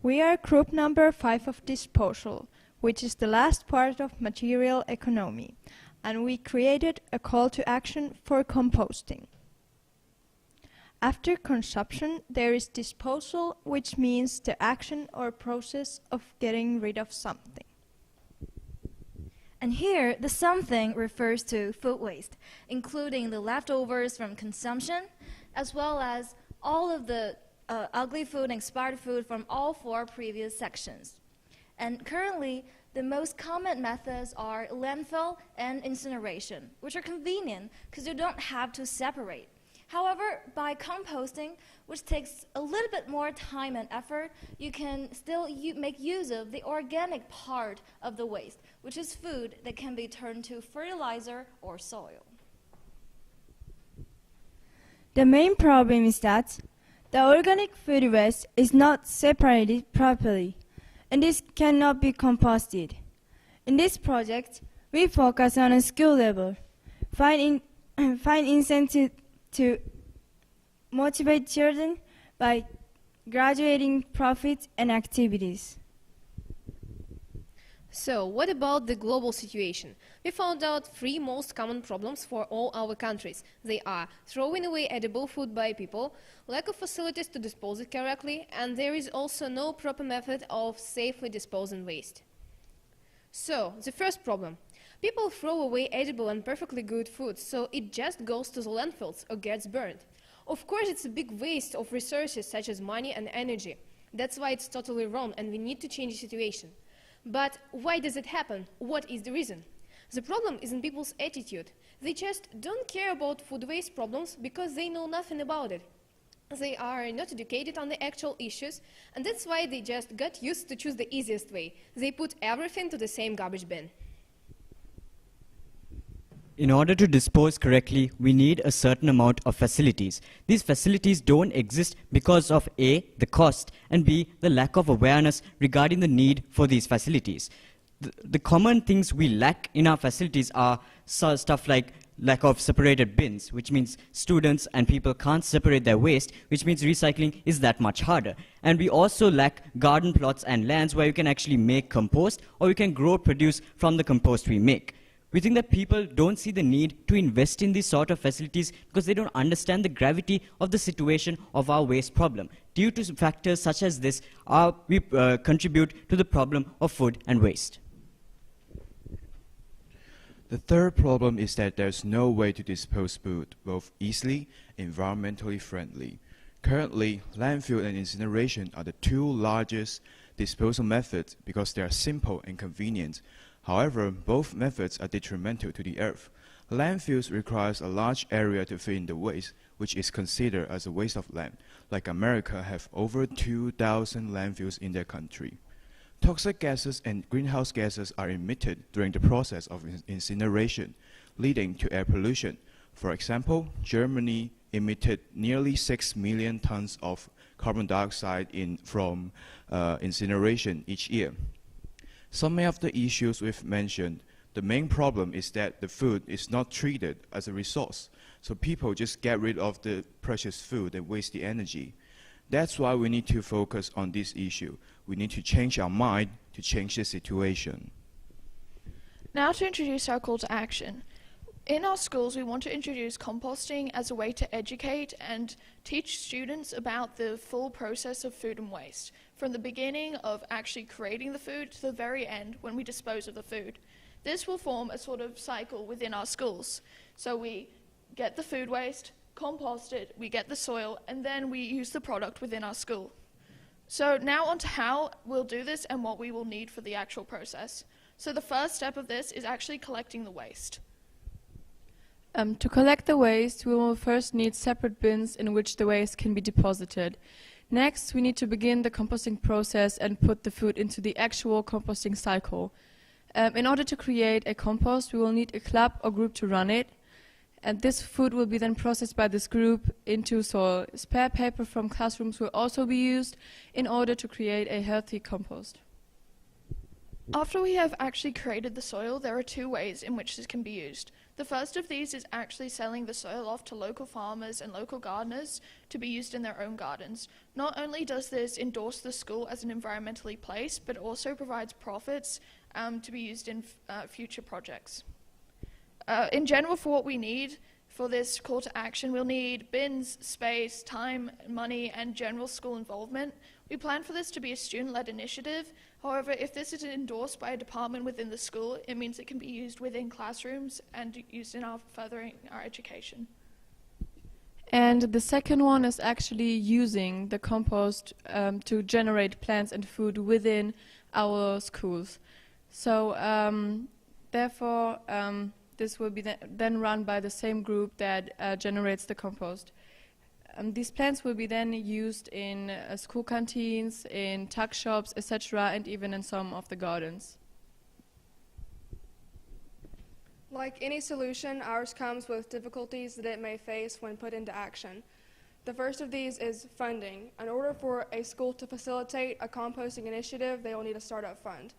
We are group number 5 of disposal, which is the last part of material economy, and we created a call to action for composting. After consumption, there is disposal, which means the action or process of getting rid of something. And here, the something refers to food waste, including the leftovers from consumption, as well as all of the ugly food and expired food from all 4 previous sections. And currently, the most common methods are landfill and incineration, which are convenient because you don't have to separate. However, by composting, which takes a little bit more time and effort, you can still make use of the organic part of the waste, which is food that can be turned to fertilizer or soil. The main problem is that the organic food waste is not separated properly, and this cannot be composted. In this project, we focus on a school level, find incentive to motivate children by graduating profits and activities. So, what about the global situation? We found out 3 most common problems for all our countries. They are throwing away edible food by people, lack of facilities to dispose it correctly, and there is also no proper method of safely disposing waste. So, the first problem. People throw away edible and perfectly good food, so it just goes to the landfills or gets burned. Of course, it's a big waste of resources such as money and energy. That's why it's totally wrong, and we need to change the situation. But why does it happen? What is the reason? The problem is in people's attitude. They just don't care about food waste problems because they know nothing about it. They are not educated on the actual issues, and that's why they just got used to choose the easiest way. They put everything to the same garbage bin. In order to dispose correctly, we need a certain amount of facilities. These facilities don't exist because of A, the cost, and B, the lack of awareness regarding the need for these facilities. The common things we lack in our facilities are stuff like lack of separated bins, which means students and people can't separate their waste, which means recycling is that much harder. And we also lack garden plots and lands where you can actually make compost, or you can grow produce from the compost we make. We think that people don't see the need to invest in these sort of facilities because they don't understand the gravity of the situation of our waste problem. Due to factors such as this, we contribute to the problem of food and waste. The third problem is that there's no way to dispose food both easily and environmentally friendly. Currently, landfill and incineration are the 2 largest disposal methods because they are simple and convenient. However, both methods are detrimental to the earth. Landfills requires a large area to fit in the waste, which is considered as a waste of land, like America have over 2,000 landfills in their country. Toxic gases and greenhouse gases are emitted during the process of incineration, leading to air pollution. For example, Germany emitted nearly 6 million tons of carbon dioxide from incineration each year. Some of the issues we've mentioned, the main problem is that the food is not treated as a resource, so people just get rid of the precious food and waste the energy. That's why we need to focus on this issue. We need to change our mind to change the situation. Now to introduce our call to action. In our schools, we want to introduce composting as a way to educate and teach students about the full process of food and waste, from the beginning of actually creating the food to the very end when we dispose of the food. This will form a sort of cycle within our schools. So we get the food waste, compost it, we get the soil, and then we use the product within our school. So now on to how we'll do this and what we will need for the actual process. So the first step of this is actually collecting the waste. To collect the waste, we will first need separate bins in which the waste can be deposited. Next, we need to begin the composting process and put the food into the actual composting cycle. In order to create a compost, we will need a club or group to run it, and this food will be then processed by this group into soil. Spare paper from classrooms will also be used in order to create a healthy compost. After we have actually created the soil, there are two ways in which this can be used. The first of these is actually selling the soil off to local farmers and local gardeners to be used in their own gardens. Not only does this endorse the school as an environmentally place, but also provides profits to be used in future projects. In general, for what we need for this call to action, we'll need bins, space, time, money, and general school involvement. We plan for this to be a student-led initiative. However, if this is endorsed by a department within the school, it means it can be used within classrooms and used in furthering our education. And the second one is actually using the compost to generate plants and food within our schools. So therefore, this will be then run by the same group that generates the compost. These plants will be then used in school canteens, in tuck shops, etc., and even in some of the gardens. Like any solution, ours comes with difficulties that it may face when put into action. The first of these is funding. In order for a school to facilitate a composting initiative, they will need a startup fund.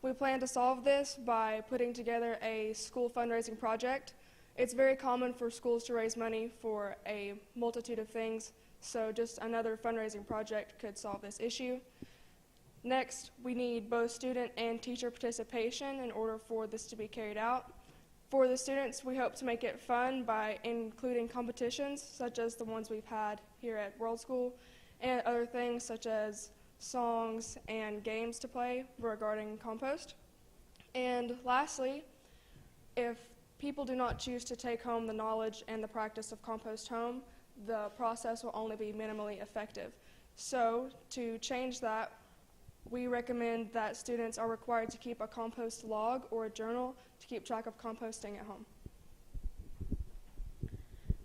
We plan to solve this by putting together a school fundraising project. It's very common for schools to raise money for a multitude of things, so just another fundraising project could solve this issue. Next, we need both student and teacher participation in order for this to be carried out. For the students, we hope to make it fun by including competitions, such as the ones we've had here at World School, and other things such as songs and games to play regarding compost. And lastly, if people do not choose to take home the knowledge and the practice of compost home, the process will only be minimally effective. So to change that, we recommend that students are required to keep a compost log or a journal to keep track of composting at home.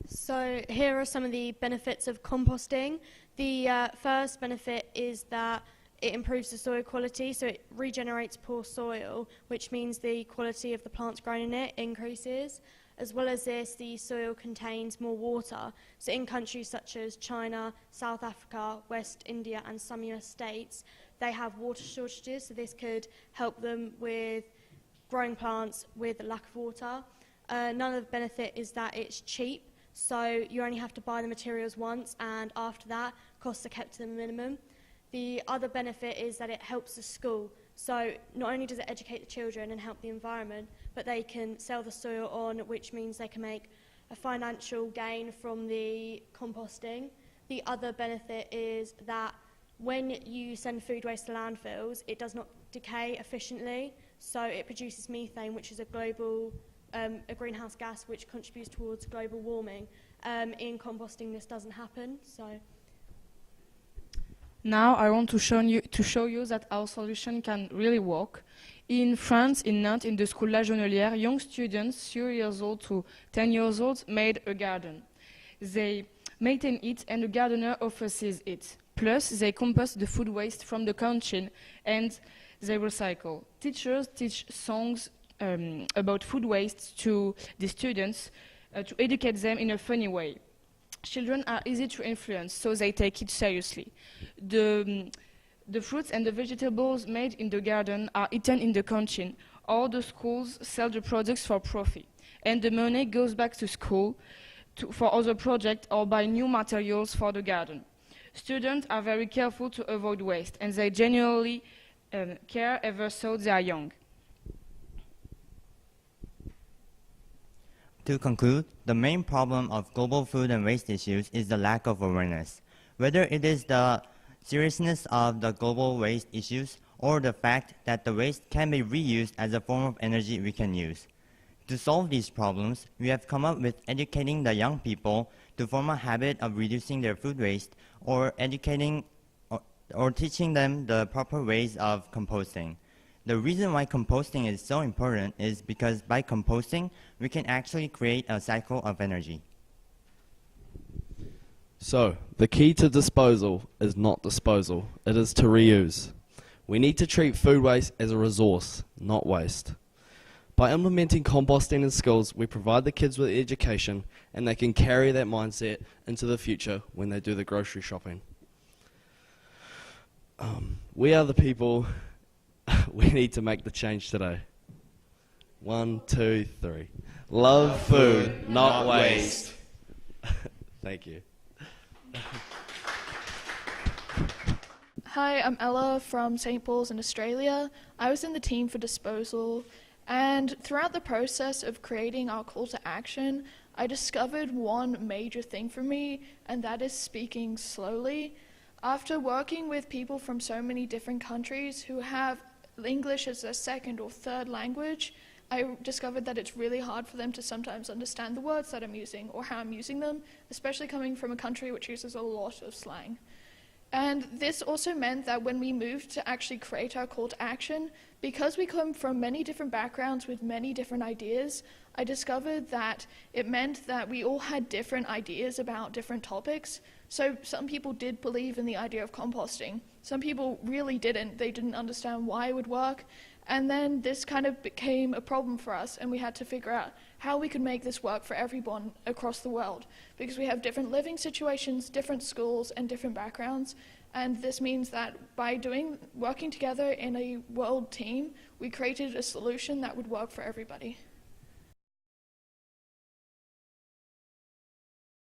So here are some of the benefits of composting. The first benefit is that it improves the soil quality, so it regenerates poor soil, which means the quality of the plants grown in it increases. As well as this, the soil contains more water. So in countries such as China, South Africa, West India, and some US states, they have water shortages, so this could help them with growing plants with a lack of water. Another benefit is that it's cheap, so you only have to buy the materials once, and after that, costs are kept to the minimum. The other benefit is that it helps the school. So not only does it educate the children and help the environment, but they can sell the soil on, which means they can make a financial gain from the composting. The other benefit is that when you send food waste to landfills, it does not decay efficiently, so it produces methane, which is a greenhouse gas which contributes towards global warming. In composting, this doesn't happen. Now I want to show you that our solution can really work. In France, in Nantes, in the school La Jonelière, young students, 3 years old to 10 years old, made a garden. They maintain it and the gardener oversees it. Plus, they compost the food waste from the canteen and they recycle. Teachers teach songs about food waste to the students to educate them in a funny way. Children are easy to influence, so they take it seriously. The fruits and the vegetables made in the garden are eaten in the canteen. All the schools sell the products for profit, and the money goes back to school for other projects or buy new materials for the garden. Students are very careful to avoid waste, and they genuinely care ever so they are young. To conclude, the main problem of global food and waste issues is the lack of awareness. Whether it is the seriousness of the global waste issues or the fact that the waste can be reused as a form of energy we can use. To solve these problems, we have come up with educating the young people to form a habit of reducing their food waste or educating or teaching them the proper ways of composting. The reason why composting is so important is because by composting, we can actually create a cycle of energy. So, the key to disposal is not disposal, it is to reuse. We need to treat food waste as a resource, not waste. By implementing composting in schools, we provide the kids with education and they can carry that mindset into the future when they do the grocery shopping. We are the people We need to make the change today. 1, 2, 3. Love food, not waste. Thank you. Hi, I'm Ella from St. Paul's in Australia. I was in the team for disposal, and throughout the process of creating our call to action, I discovered one major thing for me, and that is speaking slowly. After working with people from so many different countries who have English as their second or third language, I discovered that it's really hard for them to sometimes understand the words that I'm using or how I'm using them, especially coming from a country which uses a lot of slang. And this also meant that when we moved to actually create our call to action, because we come from many different backgrounds with many different ideas, I discovered that it meant that we all had different ideas about different topics. So some people did believe in the idea of composting. Some people really didn't. They didn't understand why it would work. And then this kind of became a problem for us, and we had to figure out how we could make this work for everyone across the world, because we have different living situations, different schools, and different backgrounds. And this means that by working together in a world team, we created a solution that would work for everybody.